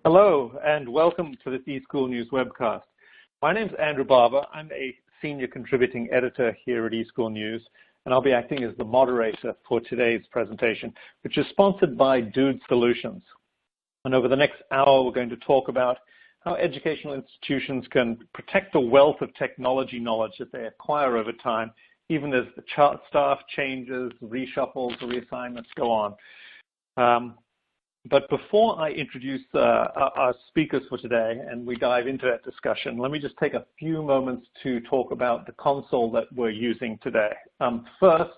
Hello, and welcome to this eSchool News webcast. My name is Andrew Barber. I'm a senior contributing editor here at eSchool News, and I'll be acting as the moderator for today's presentation, which is sponsored by Dude Solutions. And over the next hour, we're going to talk about how educational institutions can protect the wealth of technology knowledge that they acquire over time, even as the staff changes, reshuffles, reassignments go on. But before I introduce our speakers for today and we dive into that discussion, let me just take a few moments to talk about the console that we're using today. First,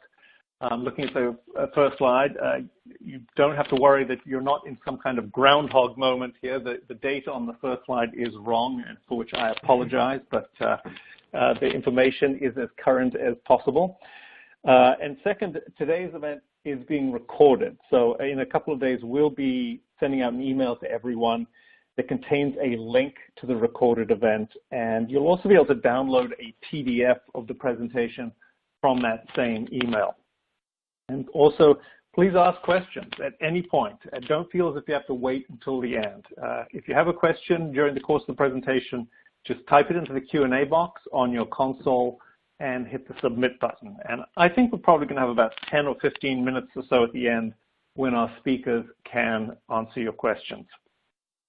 looking at the first slide, you don't have to worry that you're not in some kind of groundhog moment here. The data on the first slide is wrong, and for which I apologize, but the information is as current as possible. And second, today's event is being recorded. So in a couple of days, we'll be sending out an email to everyone that contains a link to the recorded event. And you'll also be able to download a PDF of the presentation from that same email. And also, please ask questions at any point. And don't feel as if you have to wait until the end. If you have a question during the course of the presentation, just type it into the Q&A box on your console and hit the submit button. And I think we're probably going to have about 10 or 15 minutes or so at the end when our speakers can answer your questions.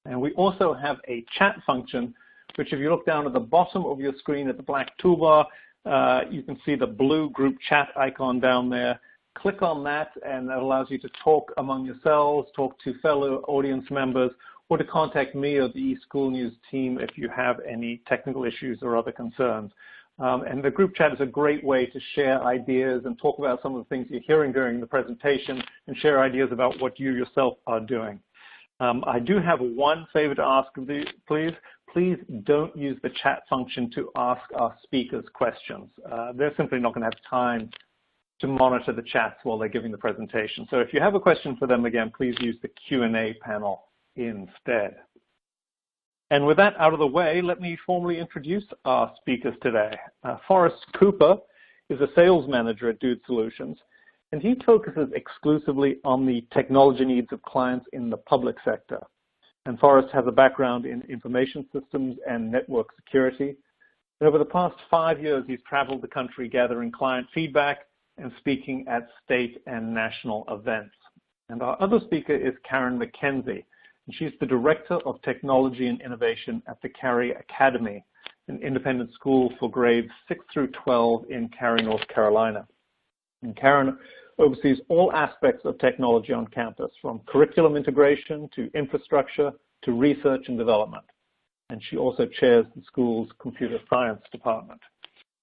And we also have a chat function, which if you look down at the bottom of your screen at the black toolbar, you can see the blue group chat icon down there. Click on that, and that allows you to talk among yourselves, talk to fellow audience members, or to contact me or the eSchool News team if you have any technical issues or other concerns. And the group chat is a great way to share ideas and talk about some of the things you're hearing during the presentation and share ideas about what you yourself are doing. I do have one favor to ask of you, please. Please don't use the chat function to ask our speakers questions. They're simply not going to have time to monitor the chats while they're giving the presentation. So if you have a question for them, again, please use the Q&A panel instead. And with that out of the way, let me formally introduce our speakers today. Forrest Cooper is a sales manager at Dude Solutions, and he focuses exclusively on the technology needs of clients in the public sector. And Forrest has a background in information systems and network security. And over the past 5 years, he's traveled the country gathering client feedback and speaking at state and national events. And our other speaker is Karen McKenzie. And she's the Director of Technology and Innovation at the Cary Academy, an independent school for grades 6 through 12 in Cary, North Carolina. And Karen oversees all aspects of technology on campus, from curriculum integration to infrastructure to research and development. And she also chairs the school's computer science department.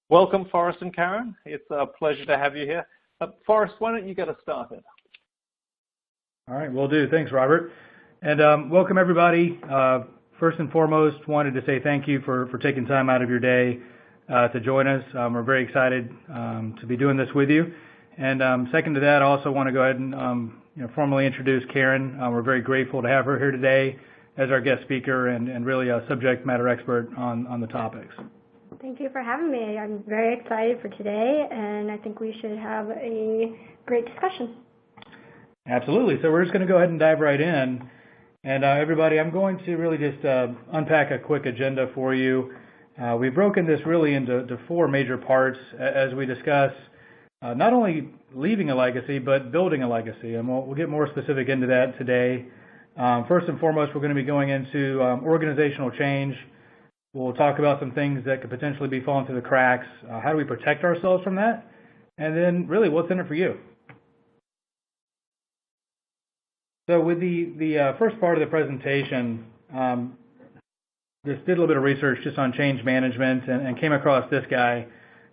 Welcome, Forrest and Karen. It's a pleasure to have you here. Forrest, why don't you get us started? All right, will do. Thanks, Robert. And welcome, everybody. First and foremost, wanted to say thank you for taking time out of your day to join us. We're very excited to be doing this with you. And second to that, I also want to go ahead and formally introduce Karen. We're very grateful to have her here today as our guest speaker and really a subject matter expert on the topics. Thank you for having me. I'm very excited for today, and I think we should have a great discussion. Absolutely. So we're just going to go ahead and dive right in. And everybody, I'm going to really just unpack a quick agenda for you. We've broken this really into 4 major parts as we discuss not only leaving a legacy, but building a legacy. And we'll get more specific into that today. First and foremost, we're going to be going into organizational change. We'll talk about some things that could potentially be falling through the cracks. How do we protect ourselves from that? And then really, what's in it for you? So with the first part of the presentation, just did a little bit of research just on change management and came across this guy.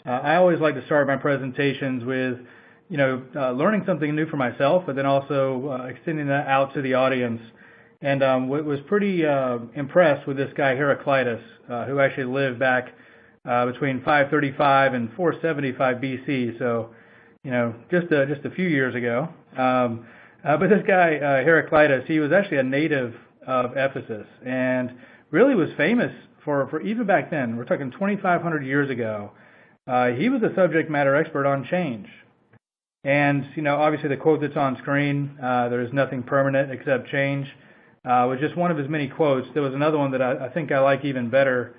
I always like to start my presentations with, learning something new for myself, but then also extending that out to the audience. And was pretty impressed with this guy, Heraclitus, who actually lived back between 535 and 475 BC. So, just a few years ago. But this guy, Heraclitus, he was actually a native of Ephesus and really was famous for even back then. We're talking 2,500 years ago. He was a subject matter expert on change. And, obviously the quote that's on screen, there is nothing permanent except change. was just one of his many quotes. There was another one that I think I like even better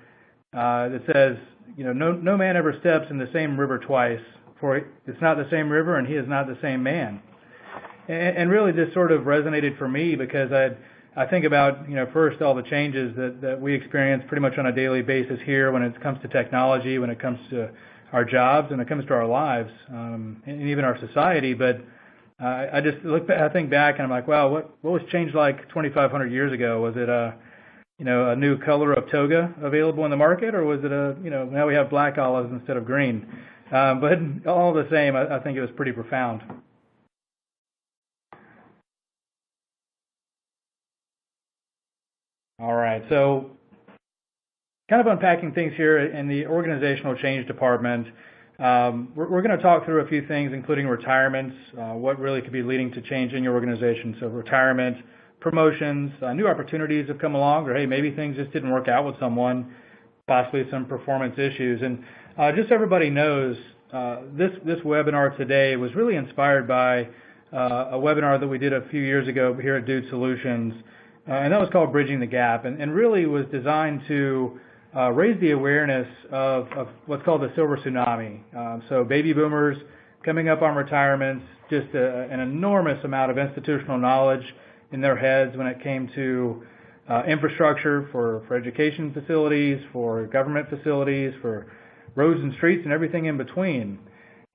that says, no man ever steps in the same river twice, for it's not the same river and he is not the same man. And really this sort of resonated for me because I think about, first all the changes that we experience pretty much on a daily basis here when it comes to technology, when it comes to our jobs, when it comes to our lives, and even our society. But I just I think back and I'm like, wow, what was changed like 2,500 years ago? Was it a new color of toga available in the market, or was it now we have black olives instead of green? But all the same, I think it was pretty profound. All right, so kind of unpacking things here in the organizational change department. We're going to talk through a few things, including retirements, what really could be leading to change in your organization. So retirement, promotions, new opportunities have come along, or hey, maybe things just didn't work out with someone, possibly some performance issues. And just so everybody knows, this webinar today was really inspired by a webinar that we did a few years ago here at Dude Solutions. And that was called Bridging the Gap, and really was designed to raise the awareness of what's called the silver tsunami. So baby boomers coming up on retirements, just an enormous amount of institutional knowledge in their heads when it came to infrastructure for education facilities, for government facilities, for roads and streets and everything in between.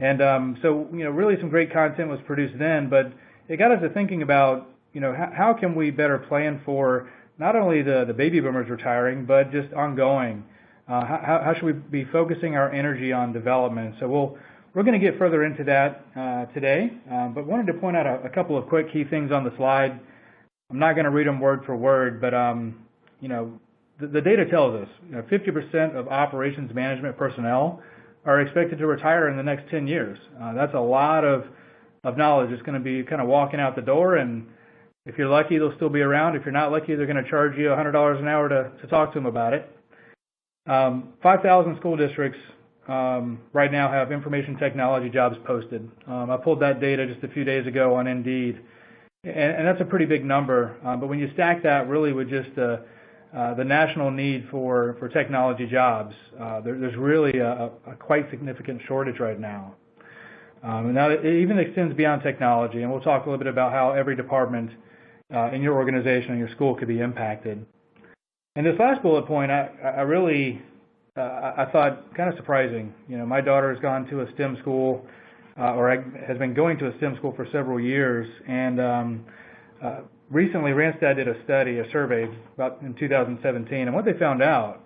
And so really some great content was produced then, but it got us to thinking about how can we better plan for not only the baby boomers retiring, but just ongoing? How should we be focusing our energy on development? So we're going to get further into that today, but wanted to point out a couple of quick key things on the slide. I'm not going to read them word for word, but the data tells us 50% of operations management personnel are expected to retire in the next 10 years. That's a lot of knowledge that's going to be kind of walking out the door, and if you're lucky, they'll still be around. If you're not lucky, they're going to charge you $100 an hour to talk to them about it. 5,000 school districts right now have information technology jobs posted. I pulled that data just a few days ago on Indeed, and that's a pretty big number. But when you stack that really with just the national need for technology jobs, there's really a quite significant shortage right now. And now it even extends beyond technology, and we'll talk a little bit about how every department in your organization and your school could be impacted. And this last bullet point, I really thought kind of surprising. My daughter has gone to a STEM school, or has been going to a STEM school for several years, and recently Randstad did a survey about in 2017, and what they found out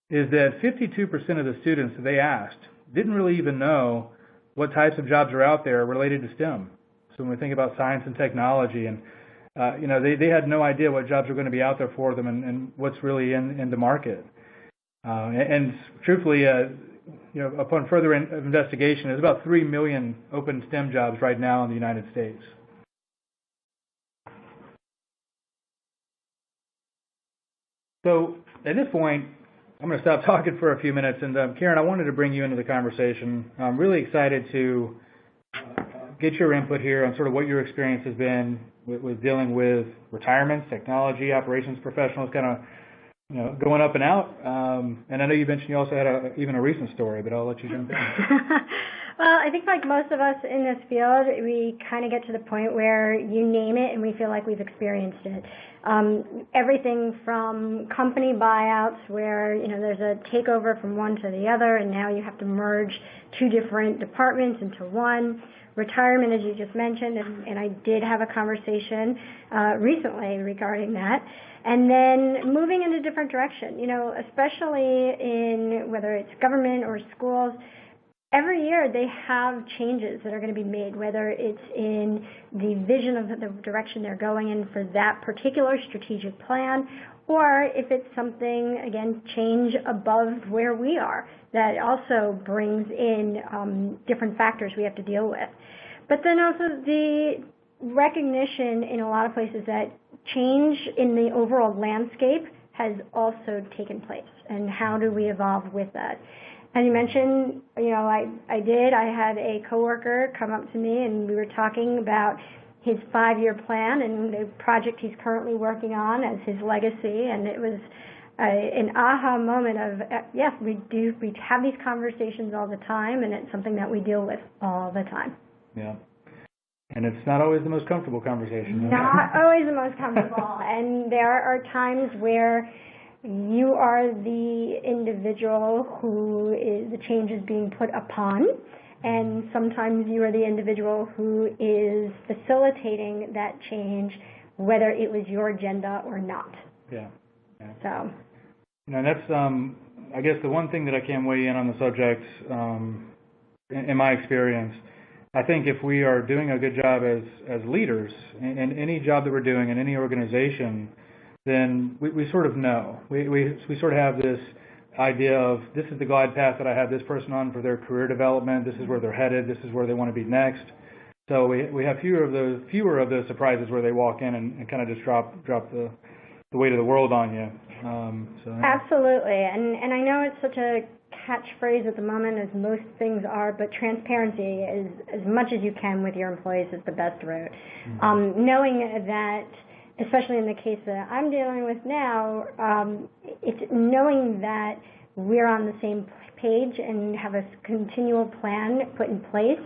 is that 52% of the students that they asked didn't really even know what types of jobs are out there related to STEM. So when we think about science and technology, and they had no idea what jobs were going to be out there for them and what's really in the market. And truthfully, upon further investigation, there's about 3 million open STEM jobs right now in the United States. So at this point, I'm going to stop talking for a few minutes. And Karen, I wanted to bring you into the conversation. I'm really excited to get your input here on sort of what your experience has been with dealing with retirements, technology, operations professionals, kind of going up and out. And I know you mentioned you also had even a recent story, but I'll let you jump in. Well, I think like most of us in this field, we kind of get to the point where you name it and we feel like we've experienced it. Everything from company buyouts where, there's a takeover from one to the other, and now you have to merge two different departments into one. Retirement, as you just mentioned, and I did have a conversation recently regarding that. And then moving in a different direction, especially in whether it's government or schools. Every year they have changes that are going to be made, whether it's in the vision of the direction they're going in for that particular strategic plan, or if it's something, again, change above where we are that also brings in different factors we have to deal with. But then also the recognition in a lot of places that change in the overall landscape has also taken place, and how do we evolve with that? As you mentioned, I had a coworker come up to me and we were talking about his 5-year plan and the project he's currently working on as his legacy, and it was an aha moment of, yes, we have these conversations all the time, and it's something that we deal with all the time. Yeah. And it's not always the most comfortable conversation. Not always the most comfortable. And there are times where you are the individual who the change is being put upon, and sometimes you are the individual who is facilitating that change, whether it was your agenda or not. Yeah. So. And that's, I guess, the one thing that I can weigh in on the subject, in my experience. I think if we are doing a good job as leaders in any job that we're doing in any organization, then we sort of know. We sort of have this idea of, this is the glide path that I have this person on for their career development. This is where they're headed. This is where they want to be next. So we have fewer of those surprises where they walk in and kind of just drop the weight of the world on you. Absolutely, and I know it's such a catchphrase at the moment, as most things are, but transparency is, as much as you can with your employees, is the best route. Mm-hmm. Knowing that, especially in the case that I'm dealing with now, it's knowing that we're on the same page and have a continual plan put in place,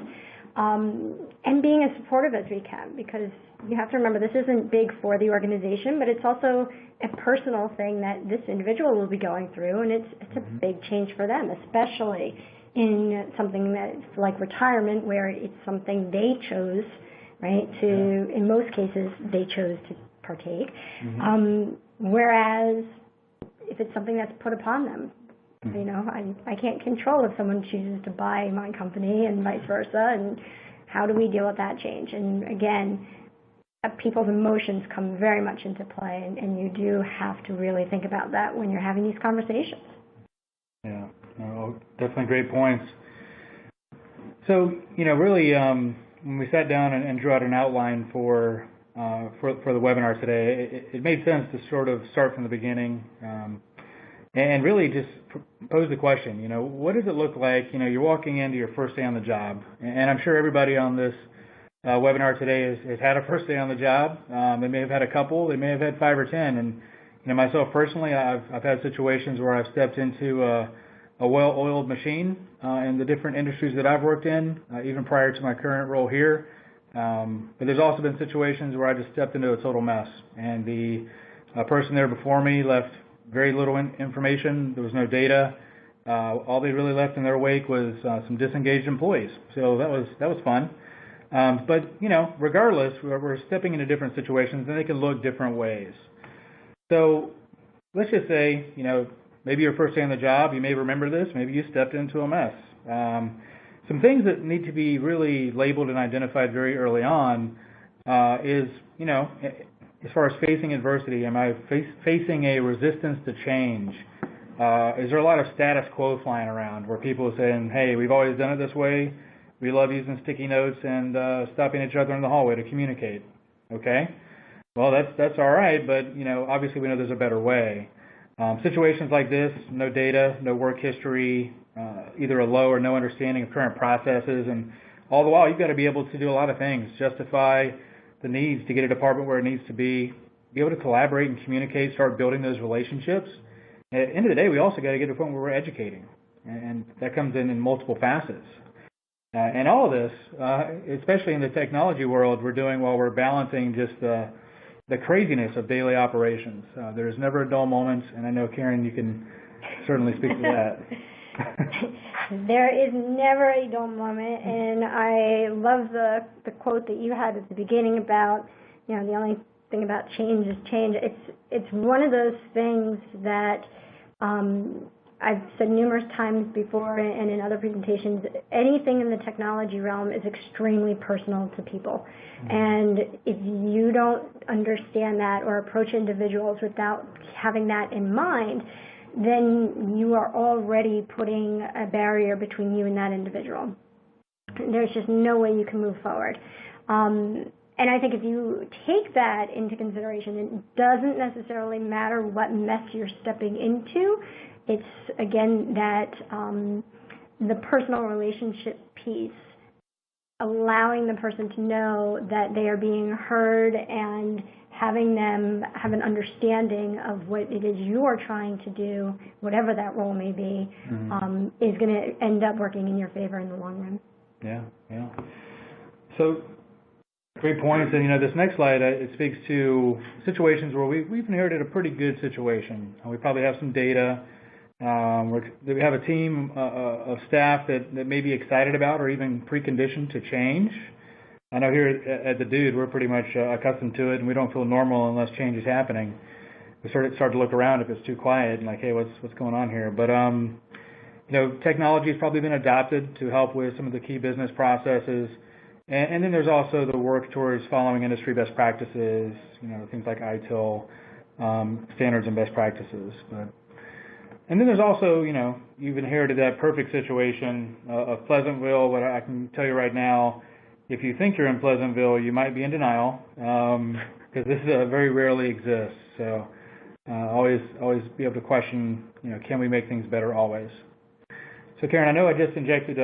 and being as supportive as we can, because you have to remember, this isn't big for the organization, but it's also a personal thing that this individual will be going through, and it's a big change for them, especially in something that's like retirement, where it's something they chose, right? In most cases, they chose to partake. Mm-hmm. Whereas if it's something that's put upon them, you know, I can't control if someone chooses to buy my company and vice versa, and how do we deal with that change? And again, people's emotions come very much into play, and you do have to really think about that when you're having these conversations. Yeah, definitely great points. So, you know, really, when we sat down and drew out an outline for the webinar today, it made sense to sort of start from the beginning, and really just pose the question, you know, what does it look like? You know, you're walking into your first day on the job, and I'm sure everybody on this webinar today has had a first day on the job. They may have had a couple, they may have had 5 or 10, and you know, myself personally, I've had situations where I've stepped into a well-oiled machine in the different industries that I've worked in, even prior to my current role here. But there's also been situations where I just stepped into a total mess, and the person there before me left very little information. There was no data. All they really left in their wake was some disengaged employees. So that was fun. But you know, regardless, we're stepping into different situations, and they can look different ways. So let's just say, you know, maybe your first day on the job, you may remember this. Maybe you stepped into a mess. Some things that need to be really labeled and identified very early on is, you know, as far as facing adversity, am I facing a resistance to change? Is there a lot of status quo flying around where people are saying, hey, we've always done it this way. We love using sticky notes and stopping each other in the hallway to communicate. Okay? Well, that's all right, but, you know, obviously we know there's a better way. Situations like this, no data, no work history, either a low or no understanding of current processes, and all the while you've got to be able to do a lot of things, justify the needs to get a department where it needs to be able to collaborate and communicate, start building those relationships. At the end of the day, we also got to get to a point where we're educating, and that comes in multiple facets. And all of this, especially in the technology world, we're doing while we're balancing just the craziness of daily operations. There's never a dull moment, and I know, Karen, you can certainly speak to that. There is never a dull moment, and I love the quote that you had at the beginning about, you know, the only thing about change is change. It's one of those things that I've said numerous times before and in other presentations, anything in the technology realm is extremely personal to people. And if you don't understand that or approach individuals without having that in mind, then you are already putting a barrier between you and that individual. There's just no way you can move forward. And I think if you take that into consideration, it doesn't necessarily matter what mess you're stepping into. It's, again, that the personal relationship piece allowing the person to know that they are being heard and having them have an understanding of what it is you are trying to do, whatever that role may be, is going to end up working in your favor in the long run. Yeah. So, great points. And, this next slide, it speaks to situations where we've inherited a pretty good situation. We probably have some data. We have a team of staff that may be excited about or even preconditioned to change. I know here at the Dude, we're pretty much accustomed to it, and we don't feel normal unless change is happening. We start to look around if it's too quiet and like, hey, what's going on here? But technology has probably been adopted to help with some of the key business processes, and then there's also the work towards following industry best practices. Things like ITIL standards and best practices. And then there's also, you've inherited that perfect situation of Pleasantville. But I can tell you right now, if you think you're in Pleasantville, you might be in denial, because this very rarely exists. So always be able to question, can we make things better always? So Karen, I know I just injected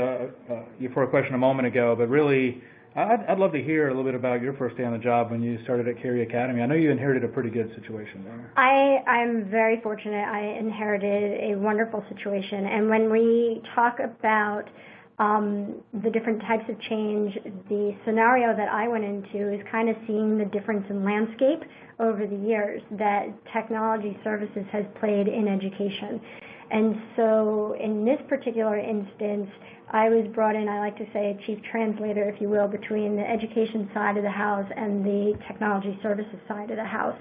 you for a question a moment ago, but really, I'd love to hear a little bit about your first day on the job when you started at Cary Academy. I know you inherited a pretty good situation there. I'm very fortunate. I inherited a wonderful situation. And when we talk about the different types of change, the scenario that I went into is kind of seeing the difference in landscape over the years that technology services has played in education. And so in this particular instance, I was brought in, I like to say, a chief translator, if you will, between the education side of the house and the technology services side of the house.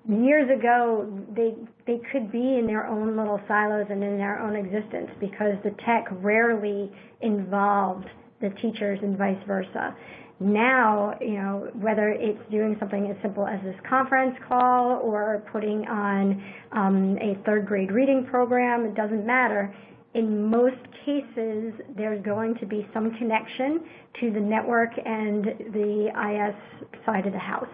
Years ago, they could be in their own little silos and in their own existence because the tech rarely involved the teachers and vice versa. Now, whether it's doing something as simple as this conference call or putting on a third grade reading program, it doesn't matter. In most cases, there's going to be some connection to the network and the IS side of the house.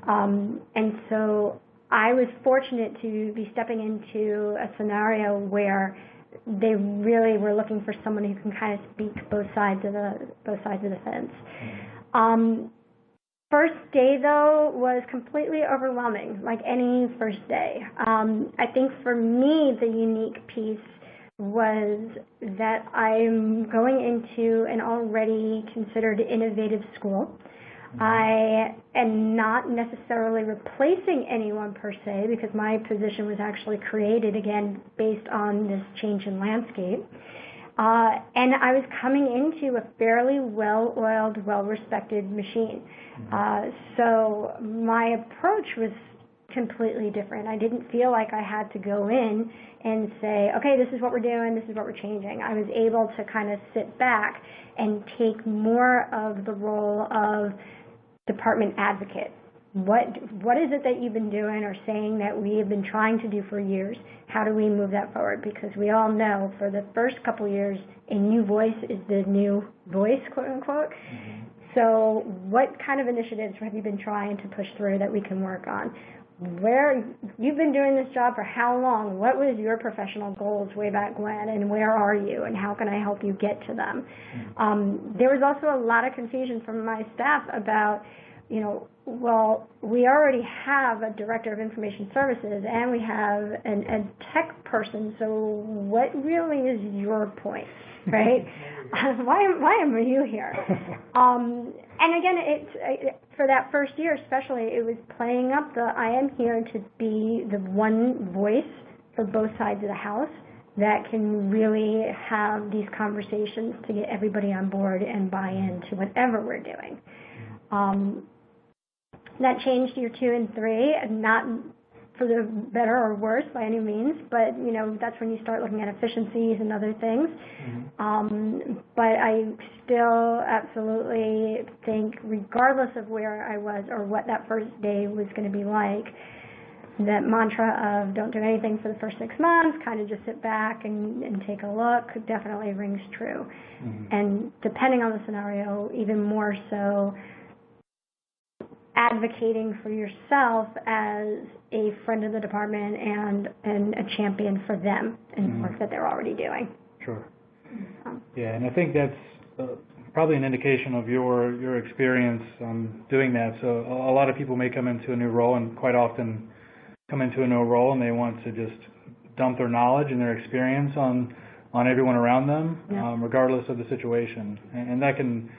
And so I was fortunate to be stepping into a scenario where they really were looking for someone who can kind of speak both sides of the fence. First day, though, was completely overwhelming, like any first day. I think for me, the unique piece was that I'm going into an already considered innovative school. I am not necessarily replacing anyone per se because my position was actually created, again, based on this change in landscape. And I was coming into a fairly well-oiled, well-respected machine. So my approach was completely different. I didn't feel like I had to go in and say, okay, this is what we're doing, this is what we're changing. I was able to kind of sit back and take more of the role of department advocate. What is it that you've been doing or saying that we have been trying to do for years? How do we move that forward? Because we all know for the first couple years, a new voice is the new voice, quote unquote. So what kind of initiatives have you been trying to push through that we can work on? Where you've been doing this job for how long? What was your professional goals way back when, and where are you, and how can I help you get to them? There was also a lot of confusion from my staff about, well, we already have a director of information services and we have a tech person, so what really is your point, right? Why am you here? And again, it's for that first year especially, it was playing up the I am here to be the one voice for both sides of the house that can really have these conversations to get everybody on board and buy into whatever we're doing. That changed year 2 and 3, not for the better or worse by any means, but that's when you start looking at efficiencies and other things. But I still absolutely think, regardless of where I was or what that first day was going to be like, that mantra of don't do anything for the first 6 months, kind of just sit back and take a look, definitely rings true. And depending on the scenario, even more so, advocating for yourself as a friend of the department and a champion for them and the work that they're already doing. Sure. Yeah, and I think that's probably an indication of your experience doing that. So a lot of people may come into a new role, and quite often come into a new role and they want to just dump their knowledge and their experience on everyone around them, regardless of the situation. And that can,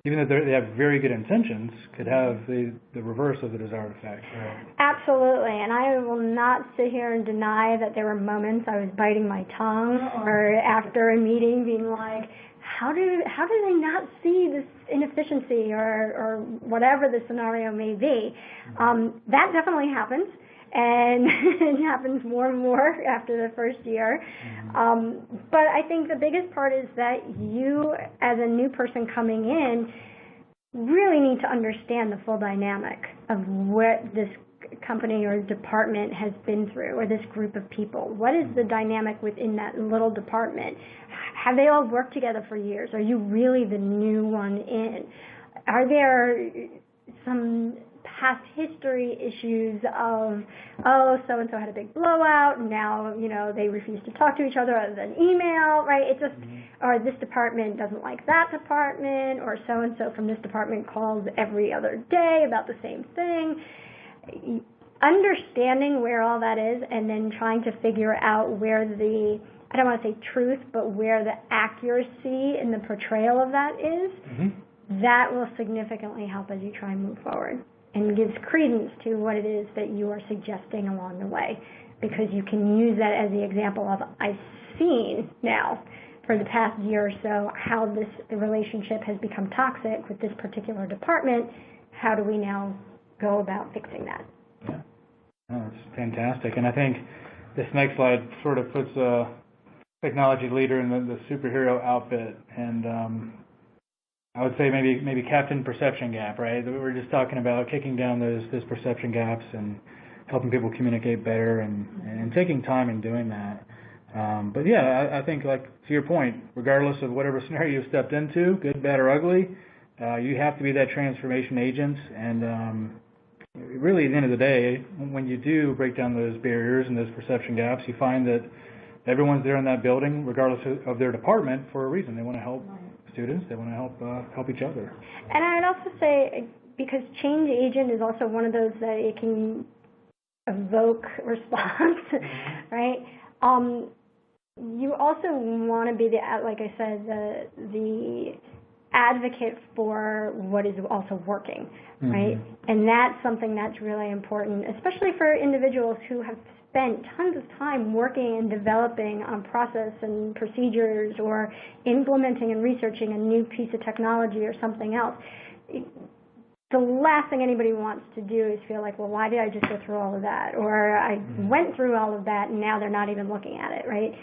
even if they have very good intentions, could have the reverse of the desired effect. Right? Absolutely, and I will not sit here and deny that there were moments I was biting my tongue or after a meeting being like, how do they not see this inefficiency or whatever the scenario may be? That definitely happens. And it happens more and more after the first year. But I think the biggest part is that you, as a new person coming in, really need to understand the full dynamic of what this company or department has been through, or this group of people. What is the dynamic within that little department? Have they all worked together for years? Are you really the new one in? Are there some past history issues of, so-and-so had a big blowout, and now, they refuse to talk to each other other than email, right? It just, or this department doesn't like that department, or so-and-so from this department calls every other day about the same thing. Understanding where all that is, and then trying to figure out where the, I don't want to say truth, but where the accuracy in the portrayal of that is, that will significantly help as you try and move forward, and gives credence to what it is that you are suggesting along the way, because you can use that as the example of, I've seen now for the past year or so how the relationship has become toxic with this particular department. How do we now go about fixing that? Yeah, that's fantastic. And I think this next slide sort of puts a technology leader in the superhero outfit, and I would say maybe Captain Perception Gap, right? We're just talking about kicking down those perception gaps and helping people communicate better and taking time in doing that. But yeah, I think, like, to your point, regardless of whatever scenario you stepped into, good, bad, or ugly, you have to be that transformation agent. And really, at the end of the day, when you do break down those barriers and those perception gaps, you find that everyone's there in that building, regardless of their department, for a reason. They want to help students. They want to help each other. And I would also say, because change agent is also one of those that it can evoke response, right? You also want to be like I said, the advocate for what is also working, right? And that's something that's really important, especially for individuals who have spent tons of time working and developing on process and procedures, or implementing and researching a new piece of technology or something else. The last thing anybody wants to do is feel like, well, why did I just go through all of that? Or I went through all of that and now they're not even looking at it, right?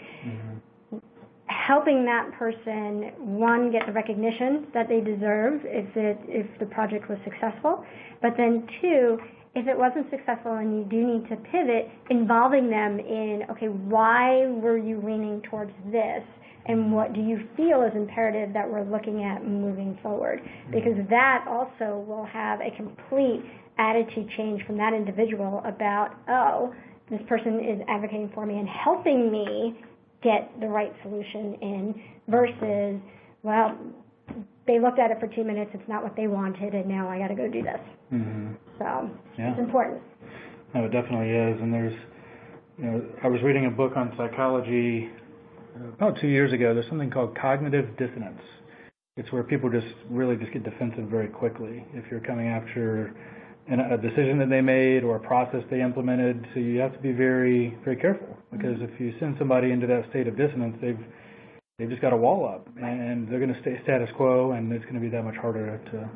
Helping that person, one, get the recognition that they deserve if the project was successful, but then two, if it wasn't successful and you do need to pivot, involving them in, okay, why were you leaning towards this? And what do you feel is imperative that we're looking at moving forward? Because that also will have a complete attitude change from that individual about, oh, this person is advocating for me and helping me get the right solution in, versus, well, they looked at it for 2 minutes, it's not what they wanted, and now I got to go do this. So it's important. No, it definitely is. And there's, I was reading a book on psychology about 2 years ago. There's something called cognitive dissonance. It's where people just get defensive very quickly if you're coming after a decision that they made or a process they implemented. So you have to be very, very careful, because if you send somebody into that state of dissonance, they've just got a wall up, and they're going to stay status quo, and it's going to be that much harder to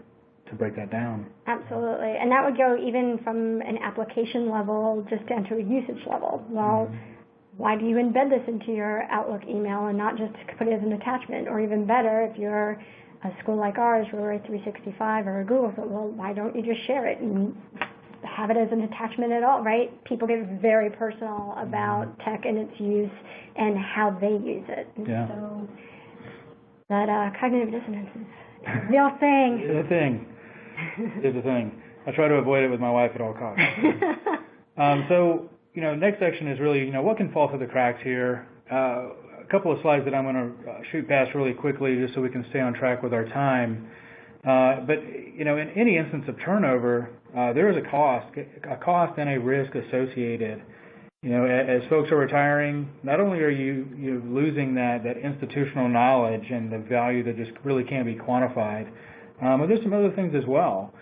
break that down. Absolutely. And that would go even from an application level just down to a usage level. Well, why do you embed this into your Outlook email and not just put it as an attachment? Or even better, if you're a school like ours, where we're at 365 or a Google, so, well, why don't you just share it and have it as an attachment at all, right? People get very personal about tech and its use and how they use it. Yeah. So that cognitive dissonance is a real thing. It's a thing. It's a thing. I try to avoid it with my wife at all costs. So, next section is really, what can fall through the cracks here? a couple of slides that I'm going to shoot past really quickly just so we can stay on track with our time. But in any instance of turnover, there is a cost and a risk associated. As folks are retiring, not only are you losing that institutional knowledge and the value that just really can't be quantified, but there's some other things as well.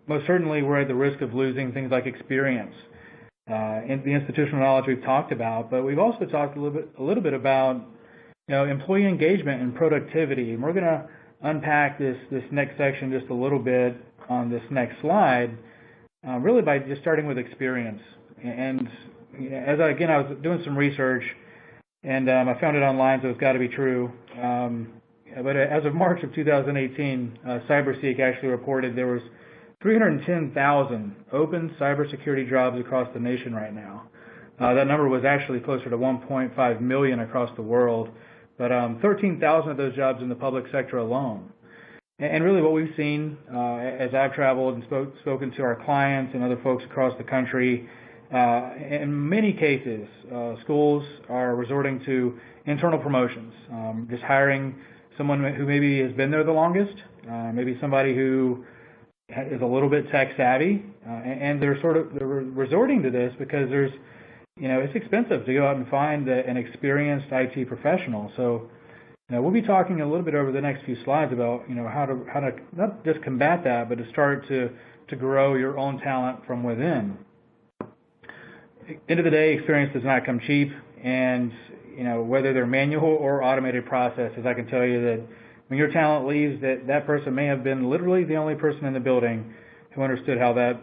Most certainly, we're at the risk of losing things like experience. And the institutional knowledge we've talked about, but we've also talked a little bit about employee engagement and productivity. And we're going to unpack this next section just a little bit on this next slide, really by just starting with experience. And I was doing some research, and I found it online, so it's got to be true. But as of March of 2018, CyberSeek actually reported there was 310,000 open cybersecurity jobs across the nation right now. That number was actually closer to 1.5 million across the world, but 13,000 of those jobs in the public sector alone. And really what we've seen as I've traveled and spoken to our clients and other folks across the country, in many cases, schools are resorting to internal promotions, just hiring someone who maybe has been there the longest, maybe somebody who is a little bit tech savvy, and they're resorting to this because it's expensive to go out and find an experienced IT professional. So we'll be talking a little bit over the next few slides about how to not just combat that, but to start to grow your own talent from within. End of the day, experience does not come cheap, and whether they're manual or automated processes, I can tell you that when your talent leaves, that person may have been literally the only person in the building who understood how that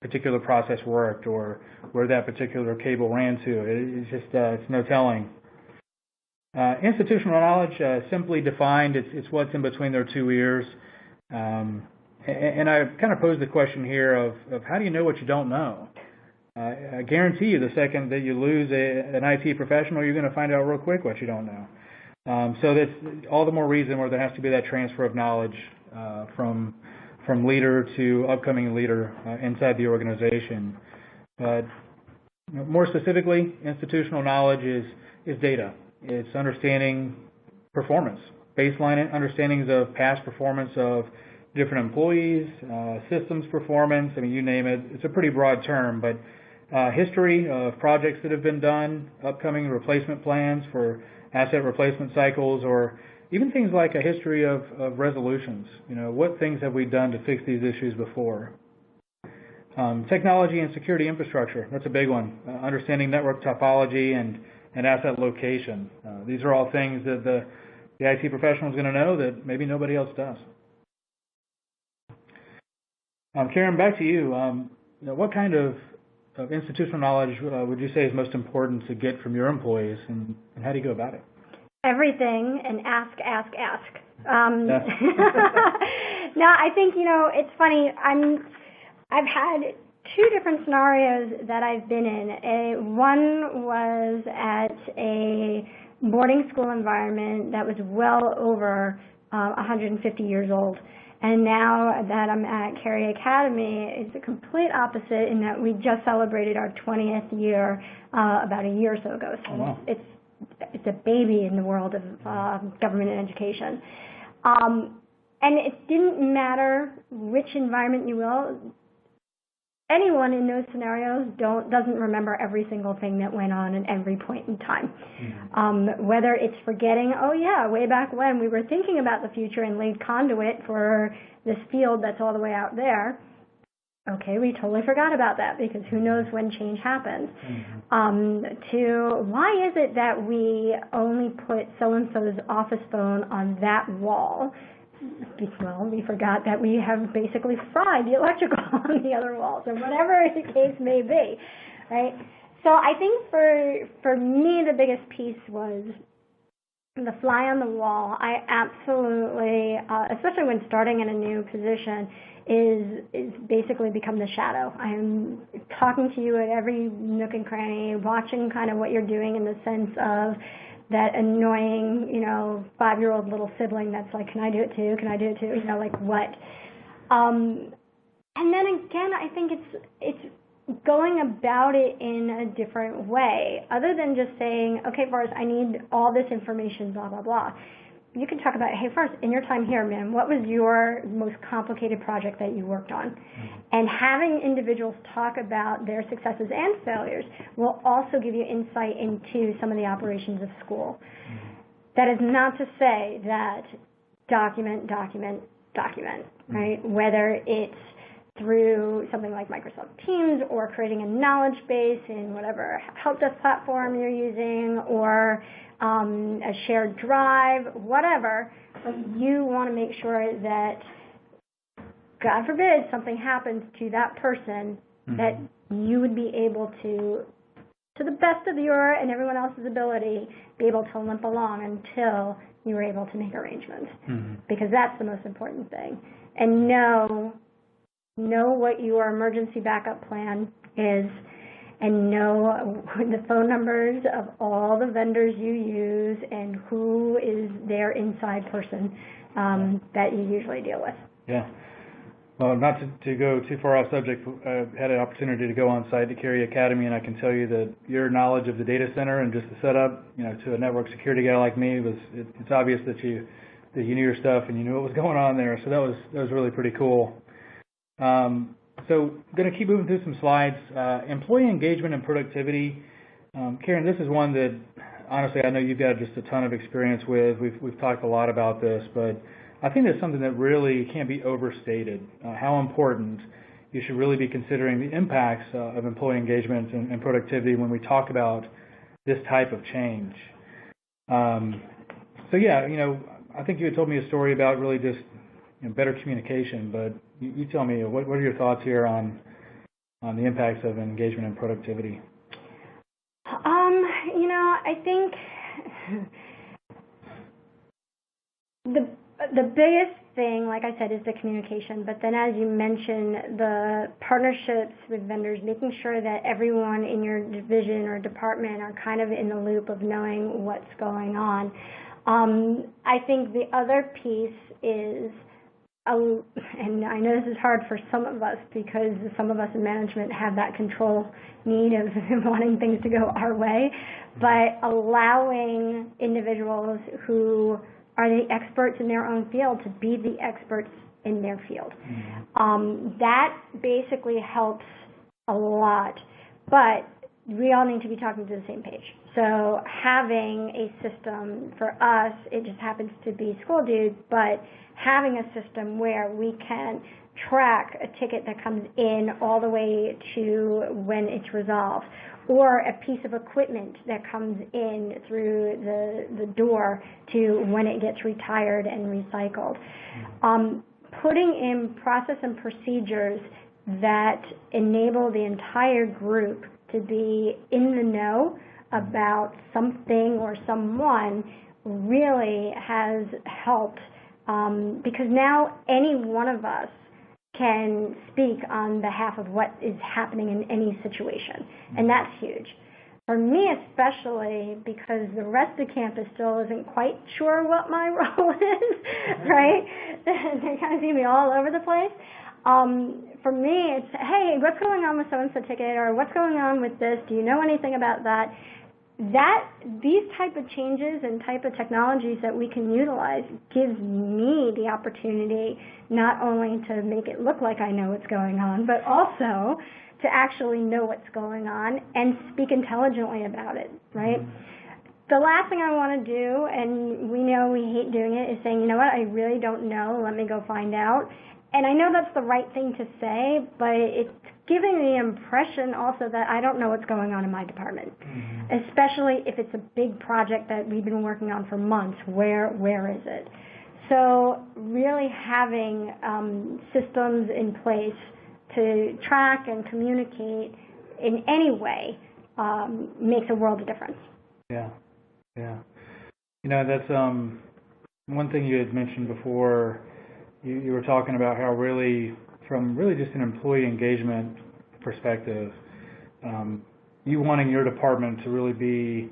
particular process worked or where that particular cable ran to. It's no telling. Institutional knowledge, simply defined, it's what's in between their two ears. And I kind of posed the question here of how do you know what you don't know? I guarantee you the second that you lose an IT professional, you're going to find out real quick what you don't know. So that's all the more reason where there has to be that transfer of knowledge from leader to upcoming leader inside the organization. But more specifically, institutional knowledge is data. It's understanding performance, baseline understandings of past performance of different employees, systems performance. I mean, you name it. It's a pretty broad term, but history of projects that have been done, upcoming replacement plans for asset replacement cycles, or even things like a history of resolutions. What things have we done to fix these issues before? Technology and security infrastructure, that's a big one. Understanding network topology and asset location. These are all things that the IT professional is going to know that maybe nobody else does. Karen, back to you. What kind of institutional knowledge would you say is most important to get from your employees, and how do you go about it? Everything, and ask. No, I think, it's funny. I've had two different scenarios that I've been in. One was at a boarding school environment that was well over 150 years old. And now that I'm at Carey Academy, it's a complete opposite in that we just celebrated our 20th year about a year or so ago. So wow. It's a baby in the world of government and education. And it didn't matter which environment you will. Anyone in those scenarios doesn't remember every single thing that went on at every point in time. Mm-hmm. Whether it's forgetting, oh yeah, way back when we were thinking about the future and laid conduit for this field that's all the way out there. Okay, we totally forgot about that because who knows when change happens. Mm-hmm. To why is it that we only put so-and-so's office phone on that wall? Well, we forgot that we have basically fried the electrical on the other walls, or whatever the case may be, right? So I think for me, the biggest piece was the fly on the wall. I absolutely, especially when starting in a new position, is basically become the shadow. I'm talking to you at every nook and cranny, watching kind of what you're doing in the sense of that annoying, 5-year-old little sibling that's like, can I do it too? Can I do it too? Like what? And then again, I think it's going about it in a different way, other than just saying, okay, Forrest, I need all this information, blah, blah, blah. You can talk about, hey, Forrest, in your time here, man, what was your most complicated project that you worked on? And having individuals talk about their successes and failures will also give you insight into some of the operations of school. That is not to say that document, right? Whether it's through something like Microsoft Teams or creating a knowledge base in whatever help desk platform you're using, or a shared drive, whatever, but you want to make sure that, God forbid, something happens to that person, that you would be able to the best of your and everyone else's ability, be able to limp along until you were able to make arrangements. Because that's the most important thing. And know what your emergency backup plan is, and know the phone numbers of all the vendors you use and who is their inside person that you usually deal with. Yeah. Well, not to go too far off subject, I had an opportunity to go on site to Carey Academy, and I can tell you that your knowledge of the data center and just the setup, to a network security guy like me, it's obvious that you knew your stuff and you knew what was going on there. So that was really pretty cool. So going to keep moving through some slides. Employee engagement and productivity. Karen, this is one that honestly I know you've got just a ton of experience with. We've talked a lot about this, but I think it's something that really can't be overstated. How important you should really be considering the impacts of employee engagement and productivity when we talk about this type of change. So yeah, I think you had told me a story about really just better communication, but you tell me, what are your thoughts here on the impacts of engagement and productivity? I think the biggest thing, like I said, is the communication. But then, as you mentioned, the partnerships with vendors, making sure that everyone in your division or department are kind of in the loop of knowing what's going on. I think the other piece is, and I know this is hard for some of us because some of us in management have that control need of wanting things to go our way, but allowing individuals who are the experts in their own field to be the experts in their field. That basically helps a lot, but we all need to be talking to the same page. So having a system, for us, it just happens to be School Dude, but having a system where we can track a ticket that comes in all the way to when it's resolved, or a piece of equipment that comes in through the door to when it gets retired and recycled. Putting in process and procedures that enable the entire group to be in the know about something or someone really has helped, because now any one of us can speak on behalf of what is happening in any situation, and that's huge. For me especially, because the rest of the campus still isn't quite sure what my role is, right? They kind of see me all over the place. For me, it's, hey, what's going on with so-and-so ticket, or what's going on with this? Do you know anything about that? These type of changes and type of technologies that we can utilize gives me the opportunity not only to make it look like I know what's going on, but also to actually know what's going on and speak intelligently about it, right? The last thing I want to do, and we know we hate doing it, is saying, you know what, I really don't know, let me go find out. And I know that's the right thing to say, but it's giving the impression also that I don't know what's going on in my department, especially if it's a big project that we've been working on for months. Where is it? So really having systems in place to track and communicate in any way makes a world of difference. Yeah. That's one thing you had mentioned before. You were talking about how really, from really just an employee engagement perspective, you wanting your department to really be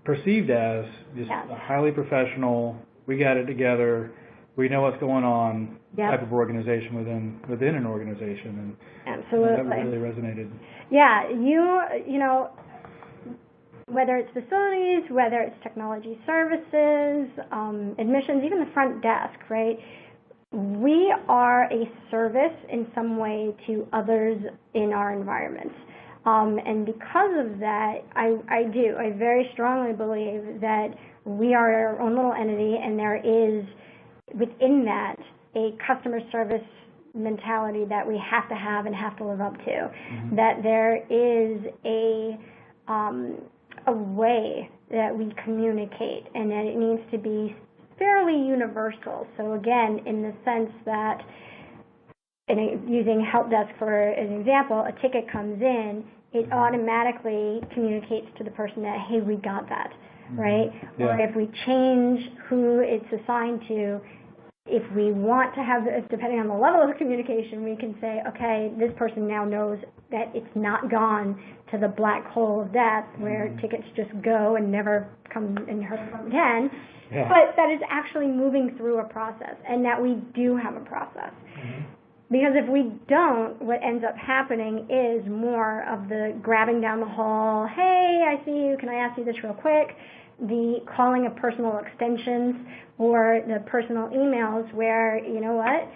perceived as just highly professional. We got it together. we know what's going on Yep. type of organization within an organization, and Absolutely. that really resonated. Yeah, you know, whether it's facilities, whether it's technology services, admissions, even the front desk, right? We are a service in some way to others in our environments. And because of that, I very strongly believe that we are our own little entity, and there is within that a customer service mentality that we have to have and have to live up to. Mm-hmm. That there is a way that we communicate, and that it needs to be fairly universal. So again, in the sense that, using help desk for an example, a ticket comes in, it automatically communicates to the person that, hey, we got that, right? Yeah. Or if we change who it's assigned to, if we want to have, depending on the level of communication, we can say, okay, this person now knows that it's not gone to the black hole of death where tickets just go and never come and heard from again, but that is actually moving through a process, and that we do have a process. Mm-hmm. Because if we don't, what ends up happening is more of the grabbing down the hall, hey, I see you, can I ask you this real quick? The calling of personal extensions or the personal emails where, you know what,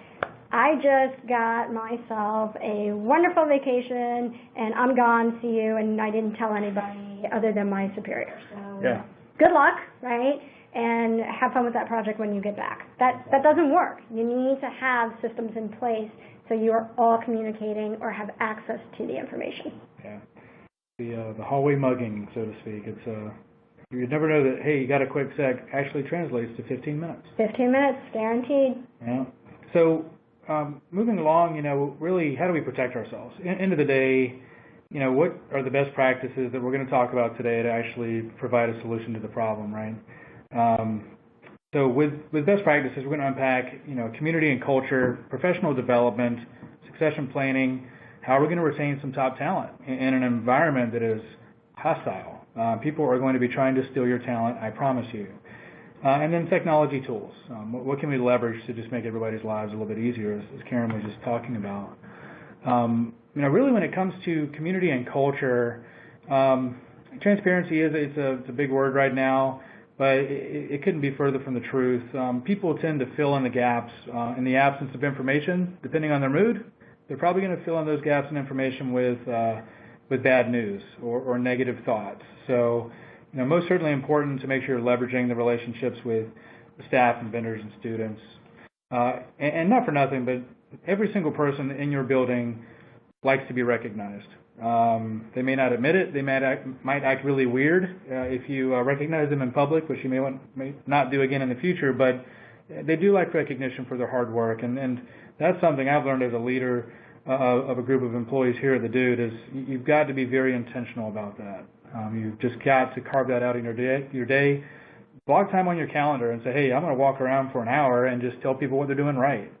I just got myself a wonderful vacation and I'm gone, see you, and I didn't tell anybody other than my superior. So good luck, right? And have fun with that project when you get back. That doesn't work. You need to have systems in place so you are all communicating or have access to the information. Yeah, the hallway mugging, so to speak. It's you never know that, hey, you got a quick sec actually translates to 15 minutes. 15 minutes, guaranteed. Yeah. So moving along, really, how do we protect ourselves? End of the day, what are the best practices that we're going to talk about today to actually provide a solution to the problem, right? So with best practices, we're going to unpack, community and culture, professional development, succession planning, how we're going to retain some top talent in an environment that is hostile. People are going to be trying to steal your talent, I promise you. And then technology tools. What can we leverage to just make everybody's lives a little bit easier, as Karen was just talking about. Really when it comes to community and culture, transparency it's a big word right now. But it couldn't be further from the truth. People tend to fill in the gaps in the absence of information. Depending on their mood, they're probably going to fill in those gaps in information with bad news or negative thoughts. So, most certainly important to make sure you're leveraging the relationships with the staff and vendors and students. And not for nothing, but every single person in your building likes to be recognized. They may not admit it. They might act really weird if you recognize them in public, which you may not do again in the future, but they do like recognition for their hard work. And that's something I've learned as a leader of a group of employees here at the Dude is you've got to be very intentional about that. You've just got to carve that out in your day. Block time on your calendar and say, hey, I'm going to walk around for an hour and just tell people what they're doing right.